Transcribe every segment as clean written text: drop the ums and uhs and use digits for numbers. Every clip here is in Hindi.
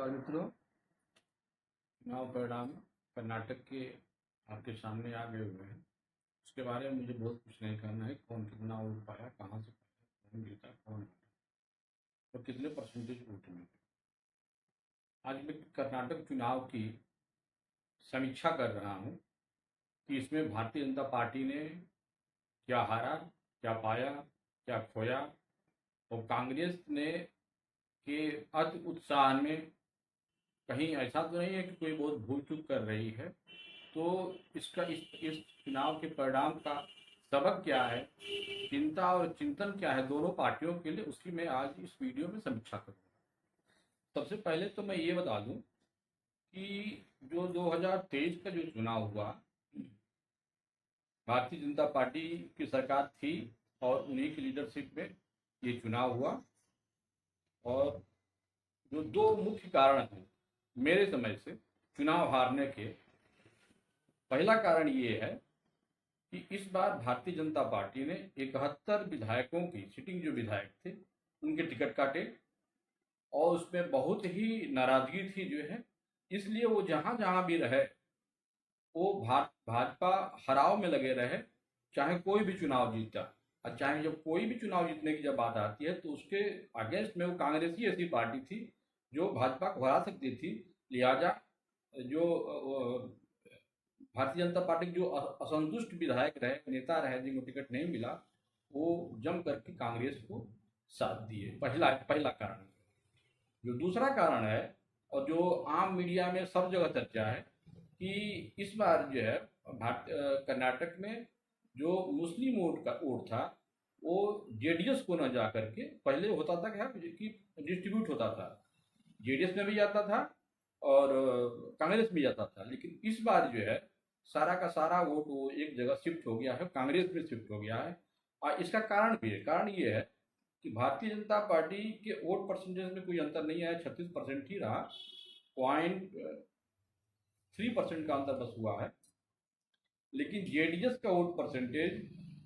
नमस्कार मित्रों। चुनाव परिणाम कर्नाटक के आपके सामने आ गए हुए हैं। उसके बारे में मुझे बहुत कुछ नहीं कहना है। कौन कितना वोट पाया, कहाँ से पाया, कौन जीता, कौन हारा और कितने परसेंटेज वोट मिले। आज मैं कर्नाटक चुनाव की समीक्षा कर रहा हूँ कि इसमें भारतीय जनता पार्टी ने क्या हारा, क्या पाया, क्या खोया, और कांग्रेस ने के अति उत्साह में कहीं ऐसा तो नहीं है कि कोई बहुत भूल चूक कर रही है। तो इस चुनाव के परिणाम का सबक क्या है, चिंता और चिंतन क्या है दोनों पार्टियों के लिए, उसकी मैं आज इस वीडियो में समीक्षा करूँगा। सबसे पहले तो मैं ये बता दूं कि जो 2023 का जो चुनाव हुआ, भारतीय जनता पार्टी की सरकार थी और उन्हीं की लीडरशिप में ये चुनाव हुआ। और जो दो मुख्य कारण हैं मेरे समय से चुनाव हारने के, पहला कारण ये है कि इस बार भारतीय जनता पार्टी ने 71 विधायकों की सिटिंग जो विधायक थे उनके टिकट काटे, और उसमें बहुत ही नाराजगी थी जो है। इसलिए वो जहां जहां भी रहे वो भाजपा हराव में लगे रहे, चाहे कोई भी चुनाव जीता। और चाहे जब कोई भी चुनाव जीतने की जब बात आती है तो उसके अगेंस्ट में वो कांग्रेस ही ऐसी पार्टी थी जो भाजपा को हरा सकती थी। लिहाजा जो भारतीय जनता पार्टी के जो असंतुष्ट विधायक रहे, नेता रहे, जिनको टिकट नहीं मिला, वो जम करके कांग्रेस को साथ दिए। पहला पहला कारण। जो दूसरा कारण है और जो आम मीडिया में सब जगह चर्चा है कि इस बार जो है कर्नाटक में जो मुस्लिम वोट था वो जेडीएस को न जा करके, पहले होता था क्या कि डिस्ट्रीब्यूट होता था, जेडीएस में भी जाता था और कांग्रेस में जाता था। लेकिन इस बार जो है सारा का सारा वोट वो एक जगह शिफ्ट हो गया है, कांग्रेस में शिफ्ट हो गया है। और इसका कारण भी है, कारण ये है कि भारतीय जनता पार्टी के वोट परसेंटेज में कोई अंतर नहीं आया, 36% ही रहा। 0.3% का अंतर बस हुआ है। लेकिन जेडीएस का वोट परसेंटेज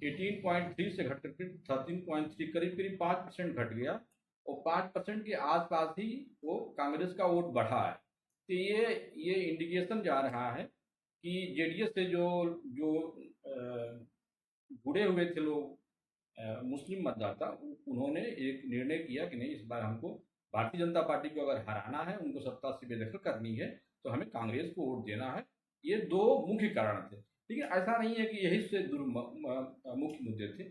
18.3 से घट करके 13.3, करीब करीब 5% घट गया, और 5% के आसपास ही वो कांग्रेस का वोट बढ़ा है। तो ये इंडिकेशन जा रहा है कि जेडीएस से जो जो जुड़े हुए थे लोग, मुस्लिम मतदाता, उन्होंने एक निर्णय किया कि नहीं, इस बार हमको भारतीय जनता पार्टी को अगर हराना है, उनको सत्ता से बेदखल करनी है, तो हमें कांग्रेस को वोट देना है। ये दो मुख्य कारण थे। लेकिन ऐसा नहीं है कि यही से मुख्य मुद्दे थे,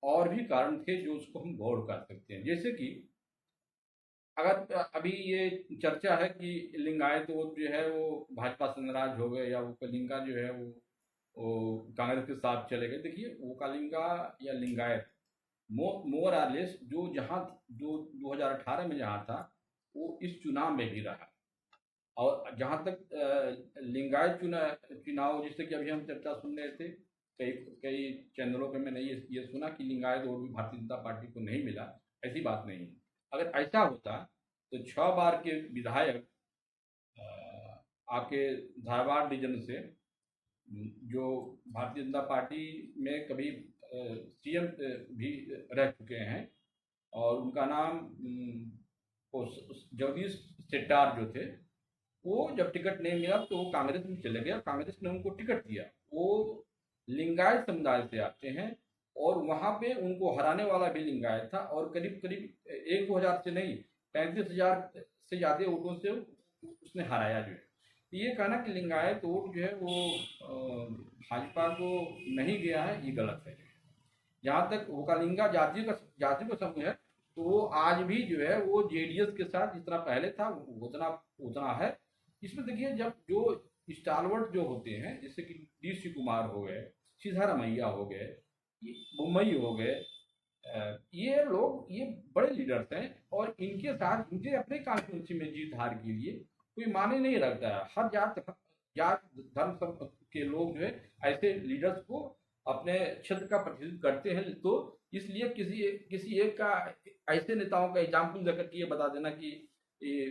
और भी कारण थे जो उसको हम गौर कर सकते हैं। जैसे कि अगर अभी ये चर्चा है कि लिंगायत वोट जो है वो भाजपा से नाराज हो गए, या वो कलिंगा जो है वो कांग्रेस के साथ चले गए। देखिए, वो कलिंगा या लिंगायत मोर आर लेस जो जहाँ जो 2018 में जहाँ था वो इस चुनाव में भी रहा। और जहाँ तक लिंगायत चुनाव, जैसे कि अभी हम चर्चा सुन रहे थे, कई कई चैनलों पे मैंने ये सुना कि लिंगायत वोट भी भारतीय जनता पार्टी को नहीं मिला। ऐसी बात नहीं है। अगर ऐसा होता तो 6 बार के विधायक आपके धारवाड़ रीजन से, जो भारतीय जनता पार्टी में कभी सीएम भी रह चुके हैं, और उनका नाम जगदीश शेट्टार जो थे, वो जब टिकट नहीं मिला तो वो कांग्रेस में चले गए, कांग्रेस ने उनको टिकट दिया। वो लिंगायत समुदाय से आते हैं, और वहां पे उनको हराने वाला भी लिंगायत था, और करीब करीब 1-2 हजार से नहीं, 35,000 से ज्यादा वोटों से उसने हराया जो है। ये कहना कि लिंगायत वोट जो है वो भाजपा को नहीं गया है, ये गलत है। जहाँ तक होकालिंगा जाति का समूह है, तो वो आज भी जो है वो जेडीएस के साथ जितना पहले था उतना उतना है। इसमें देखिए, जब जो स्टालवर्ट जो होते हैं, जैसे कि डी कुमार हो गए, सिद्धारमैया हो गए, मुंबई हो गए, ये लोग ये बड़े लीडर्स हैं, और इनके साथ इनके अपने कॉन्स्टिट्यूंसी में जीत हार के लिए कोई माने नहीं रखता है। हर जात धर्म सब के लोग जो है ऐसे लीडर्स को अपने क्षेत्र का प्रतिनिधित्व करते हैं। तो इसलिए किसी एक का, ऐसे नेताओं का एग्जाम्पल देकर के ये बता देना कि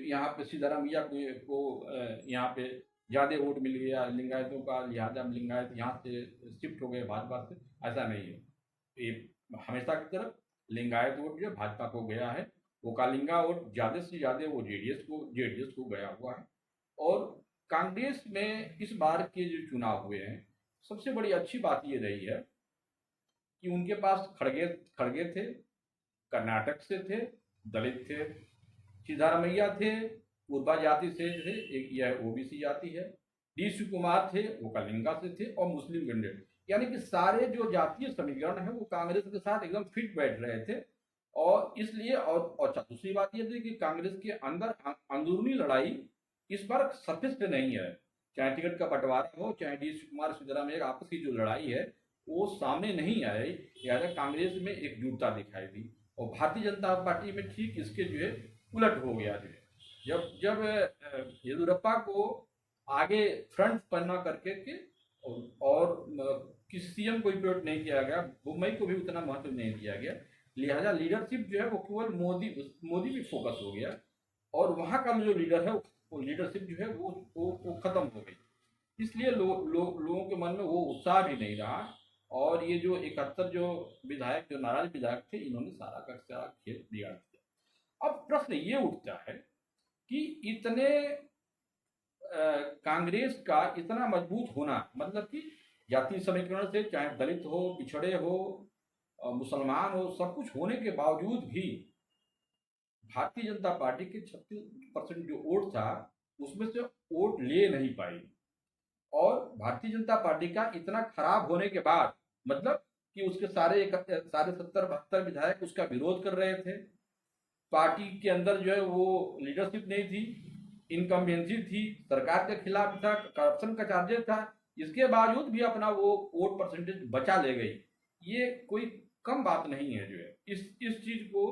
यहाँ पे सिद्धारमैया को यहाँ पे ज्यादा वोट मिल गया लिंगायतों का, लिहाजा लिंगायत यहाँ से शिफ्ट हो गए भाजपा से, ऐसा नहीं है। ये हमेशा की तरफ लिंगायत वोट जो भाजपा को गया है, वो कालिंगा वोट ज़्यादा से ज़्यादा वो जेडीएस को गया हुआ है। और कांग्रेस में इस बार के जो चुनाव हुए हैं, सबसे बड़ी अच्छी बात ये रही है कि उनके पास खड़गे खड़गे थे, कर्नाटक से थे, दलित थे, सिद्धारमैया थे, उर्बा जाति से थे, एक यह ओबीसी जाति है, डी शिवकुमार थे, वो कलिंगा से थे, और मुस्लिम कैंडिडेट, यानी कि सारे जो जातीय समीकरण है वो कांग्रेस के साथ एकदम फिट बैठ रहे थे। और इसलिए और दूसरी बात यह थी कि कांग्रेस के अंदर अंदरूनी लड़ाई इस बार सफिष्ट नहीं है। चाहे टिकट का बंटवारा हो, चाहे डी शिवकुमार सिद्धरामैया आपस की जो लड़ाई है वो सामने नहीं आई, लिहाजा कांग्रेस में एकजुटता दिखाई दी। और भारतीय जनता पार्टी में ठीक इसके जो है उलट हो गया जो है। जब जब येदियुरप्पा को आगे फ्रंट पन्ना करके के और किसी सीएम को इम्पोर्ट नहीं किया गया, मुंबई को भी उतना महत्व नहीं दिया गया, लिहाजा लीडरशिप जो है वो केवल मोदी मोदी पे फोकस हो गया। और वहाँ का जो लीडर है वो लीडरशिप जो है वो खत्म हो गई। इसलिए लोगों के मन में वो उत्साह भी नहीं रहा। और ये जो 71 जो विधायक जो नाराज विधायक थे, इन्होंने सारा का सारा खेल बिगाड़ दिया। अब प्रश्न ये उठता है कि इतने कांग्रेस का इतना मजबूत होना, मतलब कि जातीय समीकरण से चाहे दलित हो, पिछड़े हो, मुसलमान हो, सब कुछ होने के बावजूद भी भारतीय जनता पार्टी के 36% जो वोट था उसमें से वोट ले नहीं पाई। और भारतीय जनता पार्टी का इतना खराब होने के बाद, मतलब कि उसके सारे 70-72 विधायक उसका विरोध कर रहे थे, पार्टी के अंदर जो है वो लीडरशिप नहीं थी, इनकम्बेंसी थी, सरकार के खिलाफ था, करप्शन का चार्जेस था, इसके बावजूद भी अपना वो वोट परसेंटेज बचा ले गई। ये कोई कम बात नहीं है जो है। इस चीज को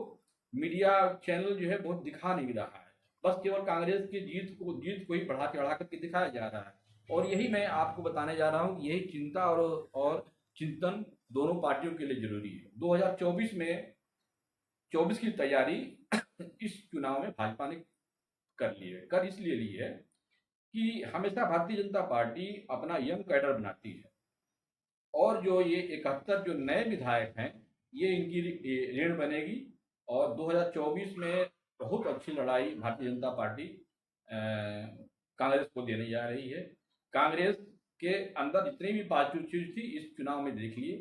मीडिया चैनल जो है बहुत दिखा नहीं रहा है, बस केवल कांग्रेस की जीत को ही बढ़ा चढ़ा करके दिखाया जा रहा है। और यही मैं आपको बताने जा रहा हूँ कि यही चिंता और चिंतन दोनों पार्टियों के लिए जरूरी है। 2024 में 24 की तैयारी इस चुनाव में भाजपा ने कर इसलिए ली है कि हमेशा भारतीय जनता पार्टी अपना यंग कैडर बनाती है, और जो ये 71 जो नए विधायक हैं ये इनकी ऋण बनेगी। और 2024 में बहुत अच्छी लड़ाई भारतीय जनता पार्टी कांग्रेस को देने जा रही है। कांग्रेस के अंदर जितनी भी पॉजिटिव चीज थी इस चुनाव में देख लिए।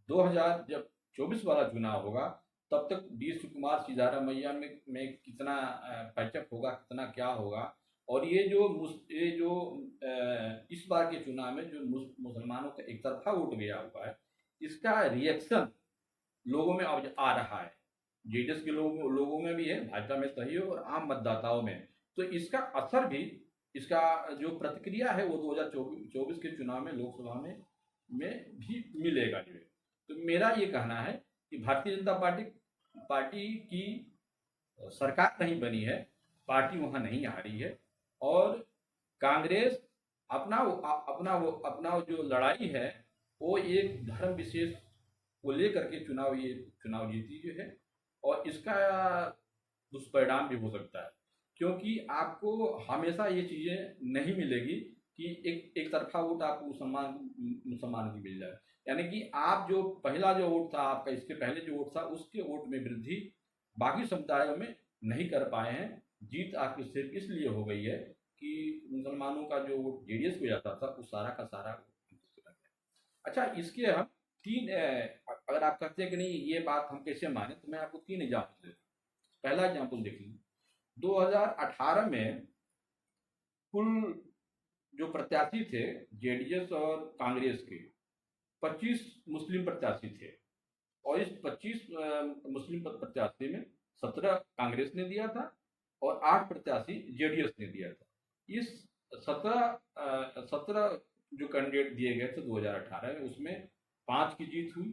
2024 वाला चुनाव होगा तब तक डी शिवकुमार सिद्धारमैया में कितना पैचअप होगा, कितना क्या होगा। और ये जो इस बार के चुनाव में जो मुसलमानों का एक तरफा वोट गया हुआ है, इसका रिएक्शन लोगों में अब आ रहा है। जेडीएस के लोगों में भी है, भाजपा में सहयोग, और आम मतदाताओं में। तो इसका असर भी, इसका जो प्रतिक्रिया है वो 2024 के चुनाव में लोकसभा में भी मिलेगा जो है। तो मेरा ये कहना है कि भारतीय जनता पार्टी की सरकार नहीं बनी है, पार्टी वहां नहीं आ रही है। और कांग्रेस अपना जो लड़ाई है वो एक धर्म विशेष को लेकर के चुनाव जीती जो है। और इसका दुष्परिणाम भी हो सकता है, क्योंकि आपको हमेशा ये चीजें नहीं मिलेगी कि एक तरफा वोट आपको मुसलमान की मिल जाए। यानी कि आप जो पहला जो वोट था आपका, इसके पहले जो वोट था उसके वोट में वृद्धि बाकी समुदायों में नहीं कर पाए हैं। जीत आपकी सिर्फ इसलिए हो गई है कि मुसलमानों का जो वोट जेडीएस को जाता था वो सारा का सारा। अच्छा, इसके हम अगर आप कहते हैं कि नहीं ये बात हम कैसे माने, तो मैं आपको 3 एग्जाम्पल देता हूँ। पहला एग्जाम्पल देख लीजिए, 2018 में कुल जो प्रत्याशी थे जेडीएस और कांग्रेस के, 25 मुस्लिम प्रत्याशी थे। और इस 25 मुस्लिम प्रत्याशी में 17 कांग्रेस ने दिया था और 8 प्रत्याशी जेडीएस ने दिया था। इस 17 जो कैंडिडेट दिए गए थे 2018 में, उसमें 5 की जीत हुई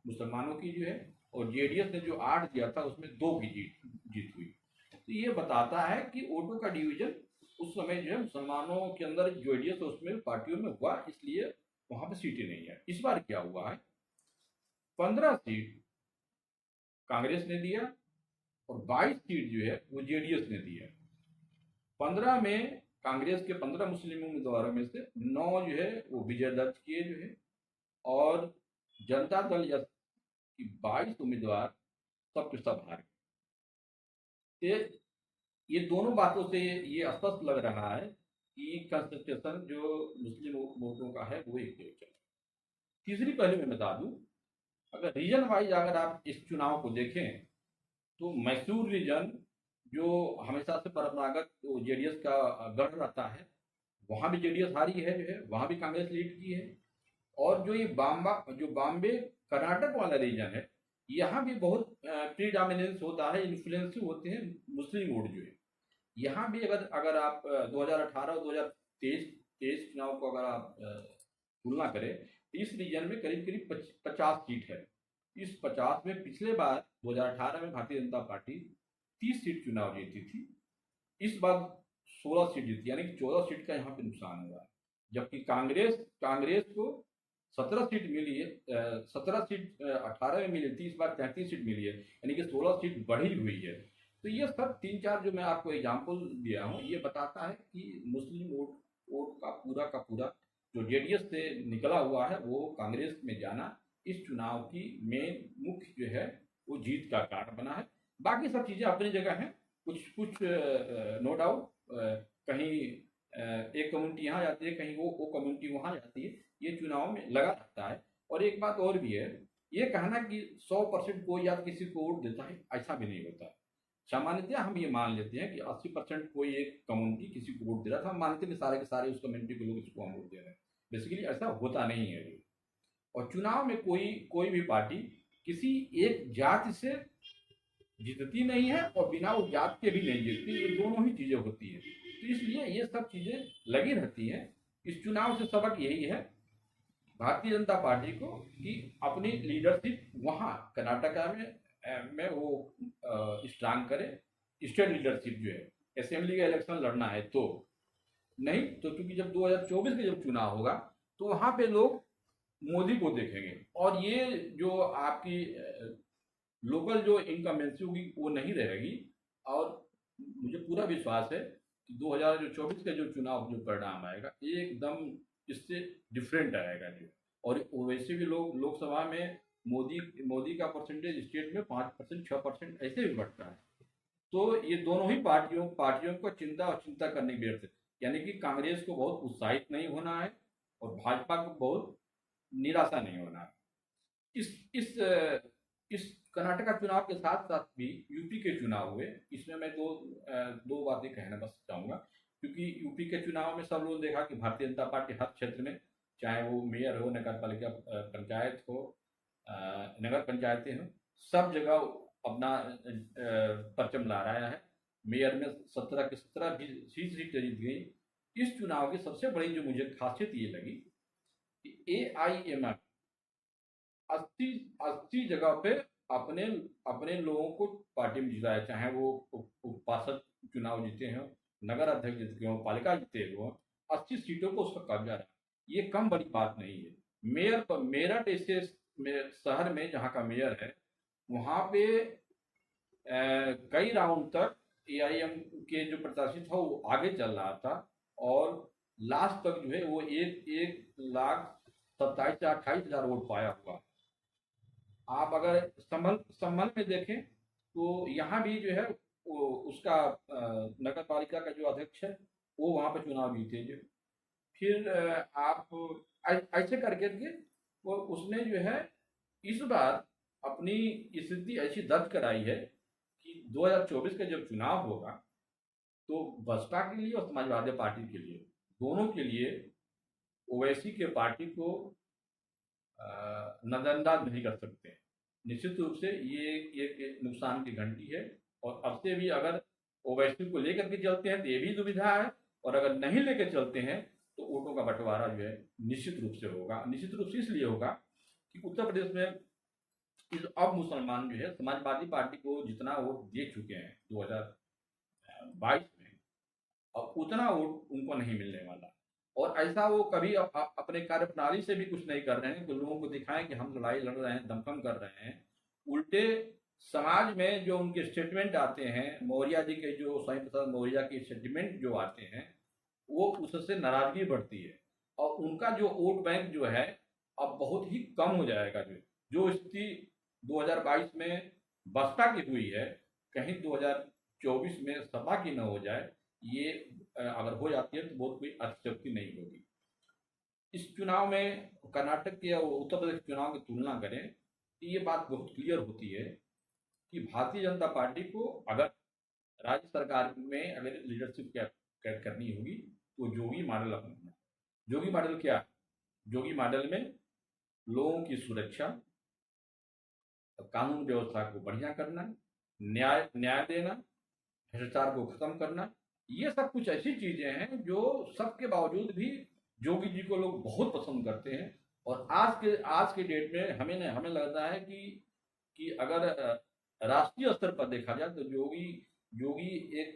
मुसलमानों की जो है, और जेडीएस ने जो 8 दिया था उसमें 2 की जीत हुई। तो ये बताता है कि वोटों का डिवीजन उस समय जो है मुसलमानों के अंदर जेडीएस उसमें पार्टियों में हुआ, इसलिए वहां पे सीटें नहीं है। इस बार क्या हुआ है, 15 सीट कांग्रेस ने दिया और 22 सीट जो है वो जेडीएस ने दिया। 15 में कांग्रेस के 15 मुस्लिम उम्मीदवारों में से 9 जो है वो विजय दर्ज किए जो है, और जनता दल या 22 उम्मीदवार सब के सब हार गए। ये ये दोनों बातों से ये स्पष्ट लग रहा है कि कंसंट्रेशन जो मुस्लिम वोटों का है वो एक तरफ चल रहा है। तीसरी पहलू मैं बता दूं, अगर रीजन वाइज अगर आप इस चुनाव को देखें तो मैसूर रीजन जो हमेशा से परंपरागत जेडीएस का गढ़ रहता है, वहां भी जेडीएस हारी है, जो है वहां भी कांग्रेस लीड की है। और जो ये बॉम्बे कर्नाटक वाला रीजन है, यहाँ भी बहुत प्रीडामिनेंस होता है, इन्फ्लुएंस होते हैं मुस्लिम वोट जो है। यहाँ भी अगर अगर आप 2018 और 2023 तेईस चुनाव को अगर आप तुलना करें तो इस रीजन में करीब करीब 50 सीट है। इस 50 में पिछले बार 2018 में भारतीय जनता पार्टी 30 सीट चुनाव जीती थी, इस बार 16 सीट जीती, यानी कि 14 सीट का यहाँ पे नुकसान हुआ है। जबकि कांग्रेस कांग्रेस को 17 सीट मिली है, 17 सीट 18 में मिली थी, इस बार 33 सीट मिली है, यानी कि 16 सीट बढ़ी हुई है। तो ये सब तीन चार जो मैं आपको एग्जाम्पल दिया हूँ, ये बताता है कि मुस्लिम वोट वोट का पूरा जो जेडीएस से निकला हुआ है वो कांग्रेस में जाना इस चुनाव की मेन मुख्य जो है वो जीत का कारण बना है। बाकी सब चीज़ें अपनी जगह हैं, कुछ कुछ नो डाउट, कहीं एक कम्युनिटी यहाँ जाती है, कहीं वो कम्युनिटी वहाँ जाती है, ये चुनाव में लगा रहता है। और एक बात और भी है, ये कहना कि 100% कोई या किसी को वोट देता है, ऐसा भी नहीं होता। सामान्यतः हम ये मान लेते हैं कि 80% कोई एक कम्युनिटी किसी को वोट दे रहा था, हम मानते हैं कि सारे के सारे उस कम्युनिटी के लोग इसको हम वोट दे रहे हैं। बेसिकली ऐसा होता नहीं है। और चुनाव में कोई कोई भी पार्टी किसी एक जाति से जीतती नहीं है और बिना उस जात के भी नहीं जीतती, ये दोनों ही चीजें होती है। तो इसलिए ये सब चीजें लगी रहती हैं। इस चुनाव से सबक यही है भारतीय जनता पार्टी को कि अपनी लीडरशिप वहाँ कर्नाटका में वो स्ट्रांग करे। स्टेट लीडरशिप जो है, असेंबली का इलेक्शन लड़ना है तो नहीं तो, क्योंकि जब 2024 का जब चुनाव होगा तो वहां पे लोग मोदी को देखेंगे, और ये जो आपकी लोकल जो इनकम्बेंसी होगी वो नहीं रहेगी। और मुझे पूरा विश्वास है कि 2024 का जो चुनाव जो परिणाम आएगा एकदम इससे डिफरेंट आएगा जो। और वैसे भी लोग लोकसभा में मोदी मोदी का परसेंटेज स्टेट में 5%, 6% ऐसे भी बढ़ता है। तो ये दोनों ही पार्टियों को चिंता और चिंता करने की जरूरत है, यानी कि कांग्रेस को बहुत उत्साहित नहीं होना है और भाजपा को बहुत निराशा नहीं होना है। इस कर्नाटक चुनाव के साथ साथ भी यूपी के चुनाव हुए, इसमें मैं दो बातें कहना बस चाहूंगा। क्योंकि यूपी के चुनाव में सब लोगों ने देखा कि भारतीय जनता पार्टी हर क्षेत्र में, चाहे वो मेयर हो, नगर पालिका पंचायत हो, नगर पंचायतें हो, सब जगह अपना परचम लहराया है। मेयर में 17 के 17 सीट जीत गई। इस चुनाव की सबसे बड़ी जो मुझे खासियत ये लगी कि AIMF 80 जगह पे अपने अपने लोगों को पार्टी में जिताया, चाहे वो पार्षद चुनाव जीते हो, नगर अध्यक्ष जीते हो, पालिका जीते हो, 80 सीटों को उसका कब्जा रहा। ये कम बड़ी बात नहीं है। मेयर पर मेरठ ऐसे शहर में जहाँ का मेयर है, वहां पे कई राउंड तक AIM के जो प्रत्याशी था वो आगे चल रहा था, और लास्ट तक जो है वो 1,27,000 से 28,000 वोट पाया हुआ। आप अगर संभल में देखें तो यहाँ भी जो है वो उसका नगर पालिका का जो अध्यक्ष है वो वहाँ पे चुनाव जीते जो। फिर आप ऐसे करके वो उसने जो है इस बार अपनी स्थिति ऐसी दर्ज कराई है कि 2024 का जब चुनाव होगा तो बसपा के लिए और समाजवादी पार्टी के लिए, दोनों के लिए ओवैसी के पार्टी को नजरअंदाज नहीं कर सकते। निश्चित रूप से ये एक नुकसान की घंटी है। और अब से भी अगर ओवैसी को लेकर के चलते हैं तो ये भी दुविधा है, और अगर नहीं लेकर चलते हैं तो वोटों का बंटवारा जो है निश्चित रूप से होगा। निश्चित रूप से इसलिए होगा कि उत्तर प्रदेश में अब मुसलमान जो है समाजवादी पार्टी को जितना वोट दे चुके हैं 2022 में, अब उतना वोट उनको नहीं मिलने वाला। और ऐसा वो कभी अपने कार्यप्रणाली से भी कुछ नहीं कर रहे हैं कि लोगों को दिखाएं कि हम लड़ाई लड़ रहे हैं, दमखम कर रहे हैं। उल्टे समाज में जो उनके स्टेटमेंट आते हैं, मौर्य जी के जो स्वामी प्रसाद मौर्य के स्टेटमेंट जो आते हैं, वो उससे नाराजगी बढ़ती है, और उनका जो वोट बैंक जो है अब बहुत ही कम हो जाएगा। जो स्थिति 2022 में बसपा की हुई है, कहीं 2024 में सपा की न हो जाए, ये अगर हो जाती है तो बहुत कोई अतिशयोक्ति नहीं होगी। इस चुनाव में कर्नाटक के और उत्तर प्रदेश के चुनाव की तुलना करें तो ये बात बहुत क्लियर होती है कि भारतीय जनता पार्टी को अगर राज्य सरकार में अगर लीडरशिप करनी होगी तो जोगी मॉडल अपनाना। जोगी मॉडल क्या? जोगी मॉडल में लोगों की सुरक्षा, कानून व्यवस्था को बढ़िया करना, न्याय देना, भ्रष्टाचार को खत्म करना, ये सब कुछ ऐसी चीजें हैं जो सबके बावजूद भी जोगी जी को लोग बहुत पसंद करते हैं। और आज के डेट में हमें लगता है कि अगर राष्ट्रीय स्तर पर देखा जाए तो जोगी एक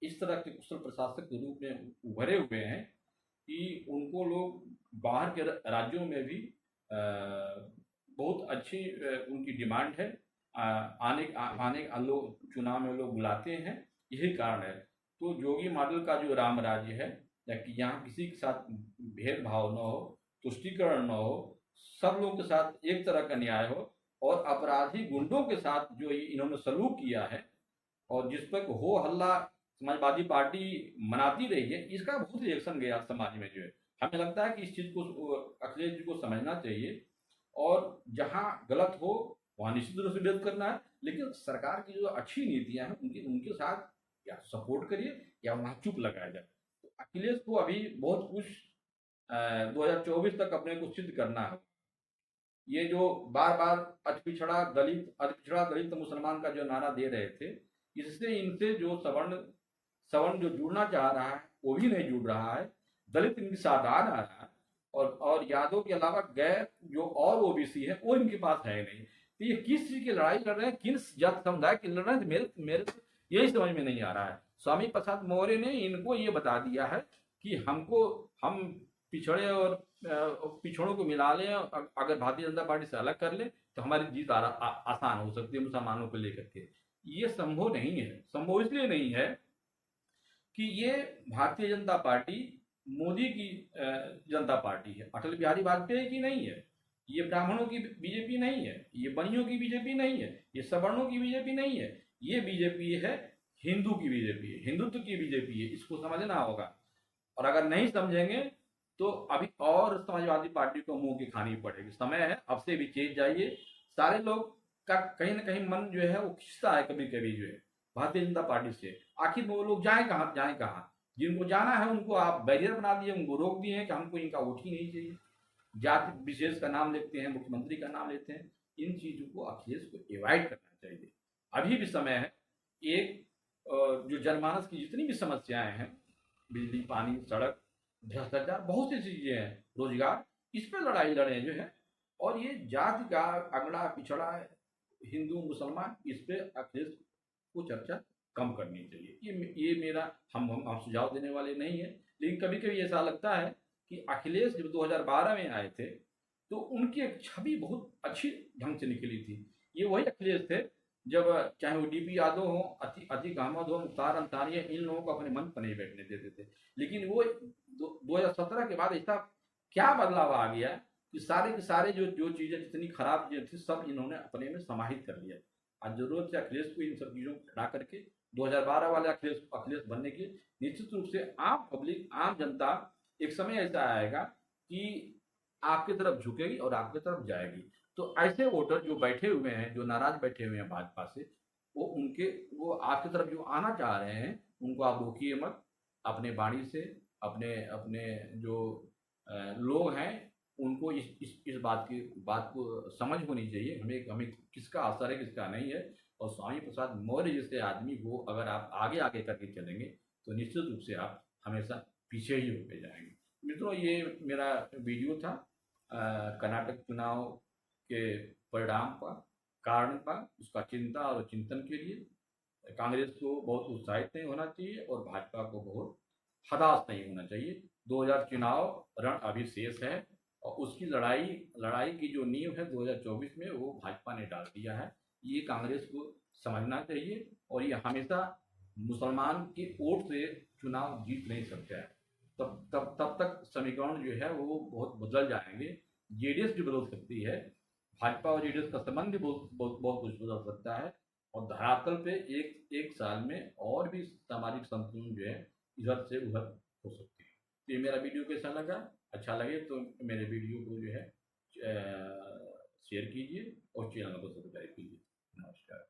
इस तरह के कुशल प्रशासक के रूप में उभरे हुए हैं कि उनको लोग बाहर के राज्यों में भी बहुत अच्छी उनकी डिमांड है। आने लोग चुनाव में लोग बुलाते हैं, यही कारण है। तो जोगी मॉडल का जो राम राज्य है, कि यहाँ किसी के साथ भेदभाव न हो, तुष्टीकरण न हो, सब लोगों के साथ एक तरह का न्याय हो, और अपराधी गुंडों के साथ जो इन्होंने सलूक किया है और जिस पर हो हल्ला समाजवादी पार्टी मनाती रही है, इसका बहुत रिएक्शन गया समाज में जो है। हमें लगता है कि इस चीज को अखिलेश जी को समझना चाहिए और जहां गलत हो वहां निश्चित रूप से विरोध करना है, लेकिन सरकार की जो अच्छी नीतियां हैं उनके साथ या सपोर्ट करिए या वहां चुप लगाया जाए। तो अखिलेश को अभी बहुत कुछ 2024 तक अपने को सिद्ध करना है। ये जो बार बार अति पिछड़ा दलित मुसलमान का जो नारा दे रहे थे, इससे इनसे जो सवर्ण जो जुड़ना चाह रहा है वो भी नहीं जुड़ रहा है, दलित इनके साथ आ रहा है, और यादव के अलावा गैर जो और ओबीसी है वो इनके पास है नहीं। तो ये किस चीज की लड़ाई लड़ रहे हैं, किस जात समुदाय की लड़ रहे हैं, मेरे यही समझ में नहीं आ रहा है। स्वामी प्रसाद मौर्य ने इनको ये बता दिया है कि हम पिछड़े और पिछड़ों को मिला लें, अगर भारतीय जनता पार्टी से अलग कर ले तो हमारी जीत आसान हो सकती है मुसलमानों को लेकर के। ये संभव नहीं है। संभव इसलिए नहीं है कि ये भारतीय जनता पार्टी मोदी की जनता पार्टी है, अटल बिहारी वाजपेयी की नहीं है। ये ब्राह्मणों की बीजेपी नहीं है, ये बनियों की बीजेपी नहीं है, ये सवर्णों की बीजेपी नहीं है। ये बीजेपी है हिंदू की बीजेपी है, हिंदुत्व की बीजेपी है। इसको समझना होगा, और अगर नहीं समझेंगे तो अभी और समाजवादी पार्टी को मुंह की खानी पड़ेगी। समय है, अब से भी चेत जाइए। सारे लोग का कहीं ना कहीं मन जो है वो खिंचता है कभी कभी जो है भारतीय जनता पार्टी से। आखिर वो लोग जाए कहाँ? जिनको जाना है उनको आप बैरियर बना दिए, उनको रोक दिए कि हमको इनका वोट ही नहीं चाहिए। जाति विशेष का नाम लेते हैं, मुख्यमंत्री का नाम लेते हैं। इन चीजों को अखिलेश को एवॉइड करना चाहिए। अभी भी समय है। एक जो जनमानस की जितनी भी समस्याएं हैं, बिजली, पानी, सड़क, भ्रष्टाचार, बहुत सी चीजें हैं, रोजगार, इस पर लड़ाई लड़े जो है। और ये जाति का अगड़ा पिछड़ा हिंदू मुसलमान, इस पे अखिलेश को चर्चा कम करनी चाहिए। ये मेरा हम सुझाव देने वाले नहीं है, लेकिन कभी कभी ऐसा लगता है कि अखिलेश जब 2012 में आए थे तो उनकी एक छवि बहुत अच्छी ढंग से निकली थी। ये वही अखिलेश थे जब चाहे वो डीपी यादव हो, अतीक अहमद हो, मुख्तार अंसारी, इन लोगों को अपने मन पर नहीं बैठने देते थे। लेकिन वो 2017 के बाद ऐसा क्या बदलाव आ गया कि सारे के सारे जो चीजें जितनी खराब चीजें थी सब इन्होंने अपने में समाहित कर लिया। आज जरूरत है अखिलेश को इन सब चीजों को हटा करके 2012 वाले अखिलेश बनने की। निश्चित रूप से आम पब्लिक, आम जनता एक समय ऐसा आएगा कि आपकी तरफ झुकेगी और आपकी तरफ जाएगी। तो ऐसे वोटर जो बैठे हुए हैं, जो नाराज बैठे हुए हैं भाजपा से, वो आपकी तरफ जो आना चाह रहे हैं उनको आप रोकिए मत। अपने वाणी से अपने अपने जो लोग हैं उनको इस बात को समझ होनी चाहिए, हमें किसका असर है किसका नहीं है। और स्वामी प्रसाद मौर्य जैसे आदमी को अगर आप आगे आगे करके चलेंगे तो निश्चित रूप से आप हमेशा पीछे ही होते जाएंगे। मित्रों, ये मेरा वीडियो था कर्नाटक चुनाव के परिणाम पर, कारण पर, उसका चिंता और चिंतन के लिए। कांग्रेस को बहुत उत्साहित नहीं होना चाहिए और भाजपा को बहुत हताश नहीं होना चाहिए। 2000 चुनाव रण अभी शेष है और उसकी लड़ाई की जो नींव है 2024 में वो भाजपा ने डाल दिया है। ये कांग्रेस को समझना चाहिए, और ये हमेशा मुसलमान के वोट से चुनाव जीत नहीं सकता है। तब तक समीकरण जो है वो बहुत बदल जाएंगे। जेडीएस भी बदल सकती है, भाजपा और जेडीएस का संबंध भी बहुत कुछ बदल सकता है। और धरातल पे एक एक साल में और भी सामाजिक संतुलन जो है इधर से उधर हो सकती है। तो ये मेरा वीडियो कैसा लगा? अच्छा लगे तो मेरे वीडियो को जो है शेयर कीजिए और चैनल को सब्सक्राइब कीजिए। नमस्कार।